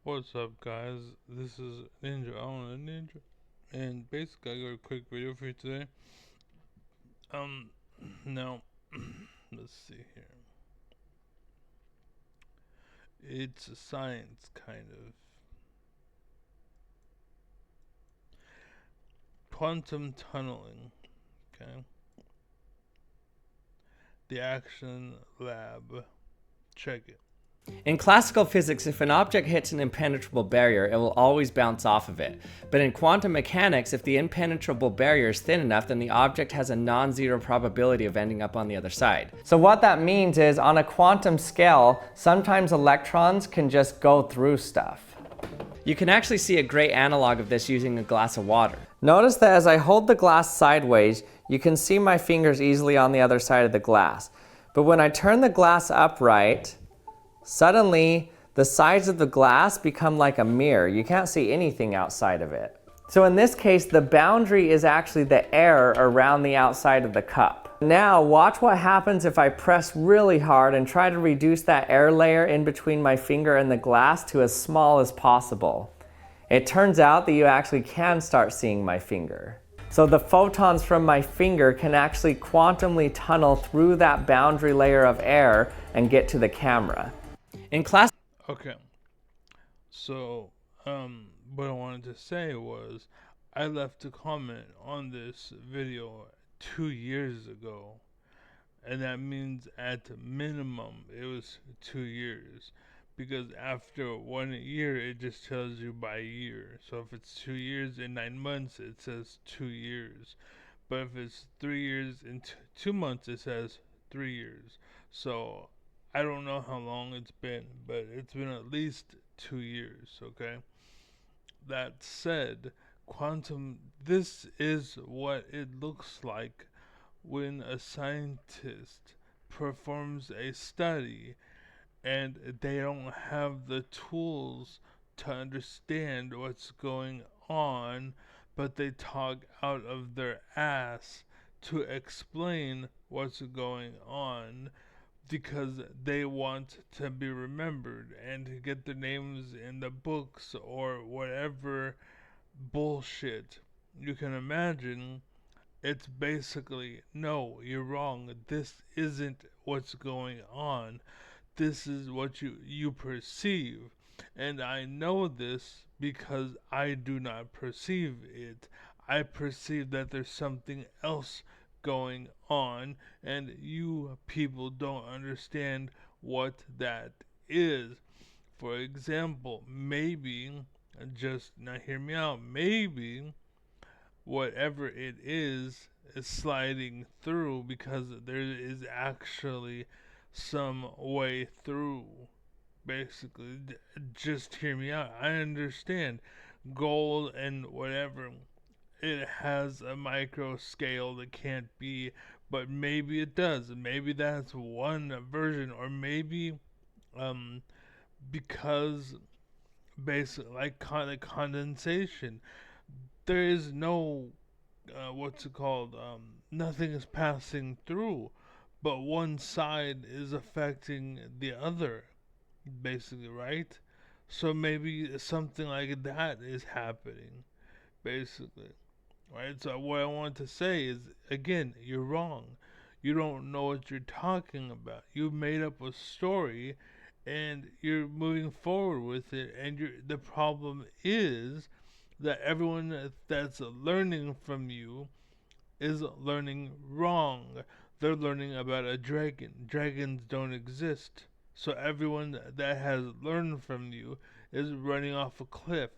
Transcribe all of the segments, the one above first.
What's up, guys? This is Ninja on a Ninja, and basically, I got a quick video for you today. Um, now, let's see here. It's a science kind of quantum tunneling. Okay, the Action Lab. Check it. In classical physics, if an object hits an impenetrable barrier, it will always bounce off of it. But in quantum mechanics, if the impenetrable barrier is thin enough, then the object has a non-zero probability of ending up on the other side. So what that means is, on a quantum scale, sometimes electrons can just go through stuff. You can actually see a great analog of this using a glass of water. Notice that as I hold the glass sideways, you can see my fingers easily on the other side of the glass. But when I turn the glass upright, suddenly, the sides of the glass become like a mirror. You can't see anything outside of it. So in this case, the boundary is actually the air around the outside of the cup. Now, watch what happens if I press really hard and try to reduce that air layer in between my finger and the glass to as small as possible. It turns out that you actually can start seeing my finger. So the photons from my finger can actually quantumly tunnel through that boundary layer of air and get to the camera. In class. Okay, so what I wanted to say was, I left a comment on this video 2 years ago, and that means at minimum it was 2 years, because after 1 year it just tells you by year. So if it's 2 years and 9 months, it says 2 years, but if it's 3 years and 2 months, it says 3 years. So I don't know how long it's been, but it's been at least 2 years. Okay, that said, this is what it looks like when a scientist performs a study and they don't have the tools to understand what's going on, but they talk out of their ass to explain what's going on because they want to be remembered and to get their names in the books or whatever bullshit you can imagine. It's basically, no, you're wrong. This isn't what's going on. This is what you perceive. And I know this because I do not perceive it. I perceive that there's something else going on, and you people don't understand what that is. For example, maybe, just now hear me out, maybe whatever it is sliding through because there is actually some way through. Basically, just hear me out. I understand gold and whatever, it has a micro scale that can't be, but maybe it does. Maybe that's one version, or maybe um because basically like condensation, there is no what's it called? Nothing is passing through, but one side is affecting the other, basically, right? So maybe something like that is happening, basically, right? So what I want to say is, again, you're wrong. You don't know what you're talking about. You made up a story, and you're moving forward with it. And the problem is that everyone that's learning from you is learning wrong. They're learning about a dragon. Dragons don't exist. So everyone that has learned from you is running off a cliff.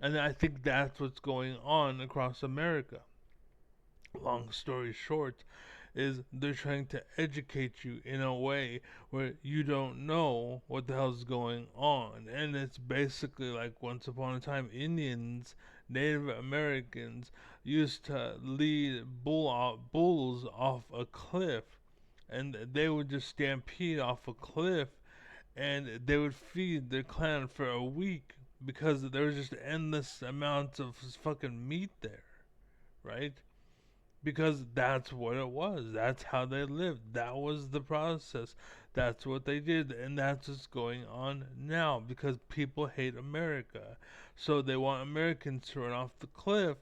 And I think that's what's going on across America. Long story short, is they're trying to educate you in a way where you don't know what the hell's going on. And it's basically like once upon a time, Indians, Native Americans used to lead bulls off a cliff, and they would just stampede off a cliff, and they would feed their clan for a week because there was just endless amounts of fucking meat there, right? because that's what it was. That's how they lived. That was the process. That's what they did, and that's what's going on now because people hate America. So they want Americans to run off the cliff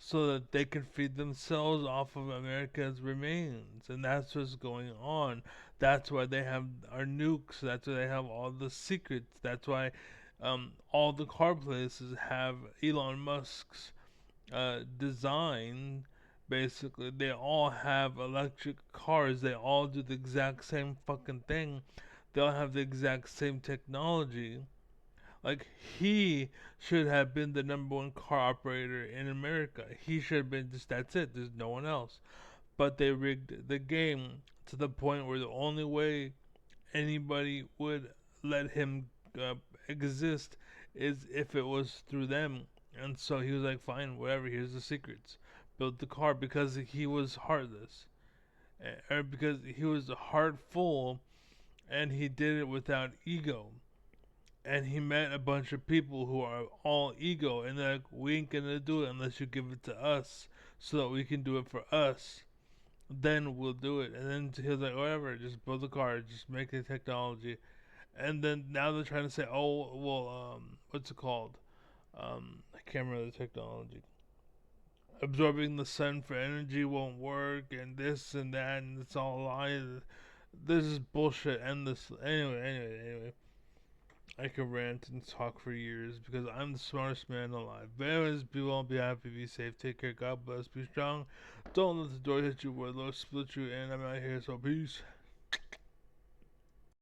so that they can feed themselves off of America's remains. And that's what's going on. That's why they have our nukes. That's why they have all the secrets. That's why all the car places have Elon Musk's design. Basically, they all have electric cars. They all do the exact same fucking thing. They all have the exact same technology. Like, he should have been the number one car operator in America. He should have been just, that's it. There's no one else. But they rigged the game to the point where the only way anybody would let him uh, exist is if it was through them. And so he was like, fine, whatever, here's the secrets. Built the car because he was heartless. Or because he was heartful and he did it without ego. And he met a bunch of people who are all ego, and they're like, we ain't gonna do it unless you give it to us so that we can do it for us. Then we'll do it. And then he was like, whatever, just build the car, just make the technology. And then now they're trying to say, oh, well, what's it called? I can't remember the technology. Absorbing the sun for energy won't work, and this and that, and it's all lies. This is bullshit. Endless. Anyway. I could rant and talk for years because I'm the smartest man alive. But anyways, be well, be happy, be safe, take care, God bless, be strong. Don't let the door hit you where the Lord split you, and I'm out here, so peace.